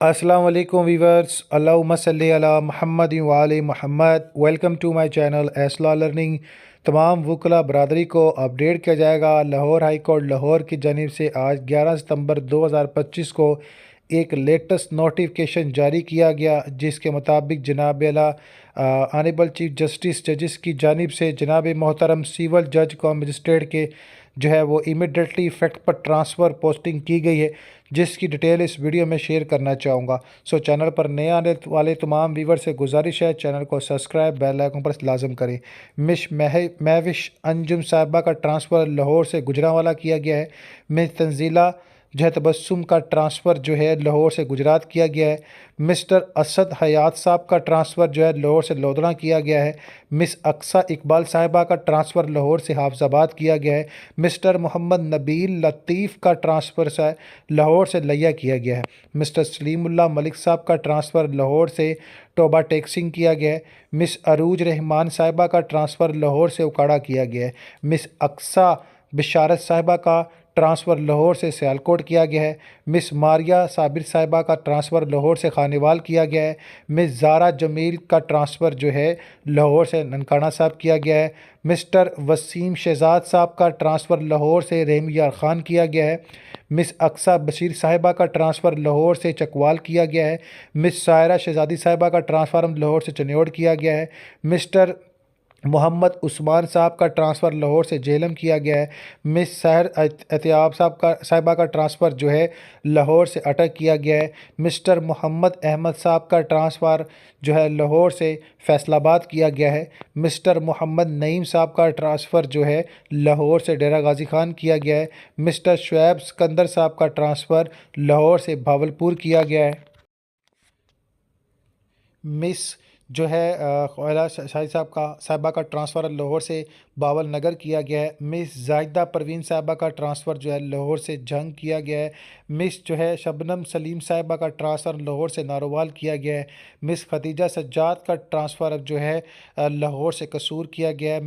अस्सलाम वालेकुम वीवर्स, अल्लाहुम्मा सल्ली अला मुहम्मद व आले मुहम्मद। वेलकम टू माय चैनल एसला लर्निंग। तमाम वकला बरदरी को अपडेट किया जाएगा। लाहौर हाई कोर्ट लाहौर की जानिब से आज 11 सितंबर 2025 को एक लेटेस्ट नोटिफिकेशन जारी किया गया, जिसके मुताबिक जनाब आला ऑनरेबल चीफ जस्टिस जजिस की जानिब से जनाब मोहतरम सिविल जज को मजिस्ट्रेट के जो है वो इमिडिएटली इफ़ेक्ट पर ट्रांसफ़र पोस्टिंग की गई है, जिसकी डिटेल इस वीडियो में शेयर करना चाहूँगा। सो चैनल पर नए आने वाले तमाम व्यूवर से गुजारिश है, चैनल को सब्सक्राइब बेल आइकन पर लाजम करें। मिस महविश अंजुम साहिबा का ट्रांसफ़र लाहौर से गुजरांवाला किया गया है। मिस तंजीला जो है तबस्सुम का ट्रांसफ़र जो है लाहौर से गुजरात किया गया है। मिस्टर असद हयात साहब का ट्रांसफ़र जो है लाहौर से लोधड़ा किया गया है। मिस अक्सा इकबाल साहिबा का ट्रांसफ़र लाहौर से हाफजाबाद किया गया है। मिस्टर मोहम्मद नबील लतीफ़ का ट्रांसफ़र लाहौर से लिया किया गया है। मिस्टर सलीमुल्लाह मलिक साहब का ट्रांसफ़र लाहौर से टोबा टेक्सिंग किया गया है। मिस अरूज रहमान साहिबा का ट्रांसफ़र लाहौर से उकाड़ा किया गया है। मिस अक्सा बिशारत साहिबा का ट्रांसफ़र लाहौर से सियालकोट किया गया है। मिस मारिया साबिर साहिबा का ट्रांसफ़र लाहौर से खानेवाल किया गया है। मिस ज़ारा जमील का ट्रांसफ़र जो है लाहौर से ननकाना साहब किया गया है। मिस्टर वसीम शहजाद साहब का ट्रांसफ़र लाहौर से रहम यार ख़ान किया गया है। मिस अक्सा बशीर साहिबा का ट्रांसफ़र लाहौर से चकवाल किया गया है। मिस सायरा शहजादी साहिबा का ट्रांसफ़र लाहौर से चन्योड़ किया गया है। मिस्टर मोहम्मद उस्मान साहब का ट्रांसफ़र लाहौर से जेलम किया गया है। मिस सहर एहतियाब साहिबा का ट्रांसफ़र जो है लाहौर से अटक किया गया है। मिस्टर मोहम्मद अहमद साहब का ट्रांसफ़र जो है लाहौर से फैसलाबाद किया गया है। मिस्टर मोहम्मद नईम साहब का ट्रांसफ़र जो है लाहौर से डेरा गाजी खान किया गया है। मिस्टर शुएब सिकंदर साहब का ट्रांसफ़र लाहौर से भावलपुर किया गया है। मिस जो है ख्वाला शाहिद साहिबा का ट्रांसफ़र लाहौर से बावल नगर किया गया है। मिस जाहिदा परवीन साहिबा का ट्रांसफ़र जो है लाहौर से जंग किया गया है। मिस जो है शबनम सलीम साहिबा का ट्रांसफ़र लाहौर से नारोवाल किया गया है। मिस खदीजा सज्जाद का ट्रांसफ़र जो है लाहौर से कसूर किया गया है।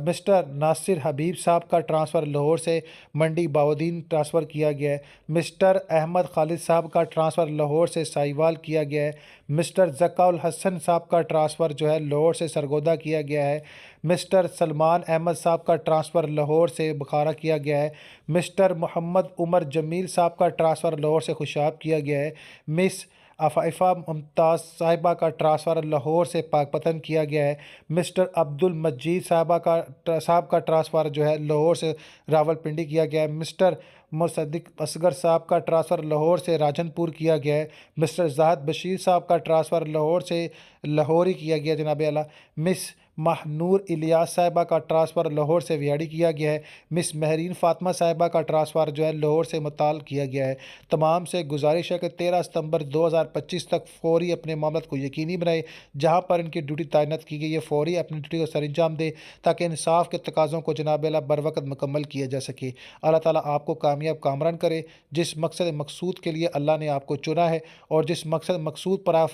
मिस्टर नासिर हबीब साहब का ट्रांसफ़र लाहौर से मंडी बाउद्दीन ट्रांसफ़र किया गया है। मिस्टर अहमद खालिद साहब का ट्रांसफ़र लाहौर से साहिवाल किया गया है। मिस्टर ज़काउल हसन साहब का ट्रांसफ़र जो है लाहौर से सरगोदा किया गया है। मिस्टर सलमान अहमद साहब का ट्रांसफ़र लाहौर से बुखारा किया गया है। मिस्टर मोहम्मद उमर जमील साहब का ट्रांसफ़र लाहौर से खुशाब किया गया है। मिस अफ़ाइफ़ा मुमताज़ साहिबा का ट्रांसफ़र लाहौर से पाकपतन किया गया है। मिस्टर अब्दुल मजीद साहब का ट्रांसफ़र जो है लाहौर से रावलपिंडी किया गया है। मिस्टर मुसद्दिक असगर साहब का ट्रांसफ़र लाहौर से राजनपुर किया गया है। मिस्टर ज़ाहद बशीर साहब का ट्रांसफ़र लाहौर से लाहौर ही किया गया जनाब आला। मिस महनूर इलियास साहिबा का ट्रांसफ़र लाहौर से विहाड़ी किया गया है। मिस महरीन फ़ातिमा साहिबा का ट्रांसफ़र जो है लाहौर से मुताल किया गया है। तमाम से गुजारिश है कि 13 सितंबर 2025 तक फ़ौरी अपने मामलों को यकीनी बनाए। जहाँ पर इनकी ड्यूटी तैनात की गई है फ़ौरी अपनी ड्यूटी को सरअंजाम दे, ताकि इंसाफ के तकाज़ों को जनाब आला बर वक़्त मुकम्मल किया जा सके। अल्लाह ताला आपको कामयाब कामरान करे। जिस मकसद मकसूद के लिए अल्लाह ने आपको चुना है और जिस मकसद मकसूद पर आप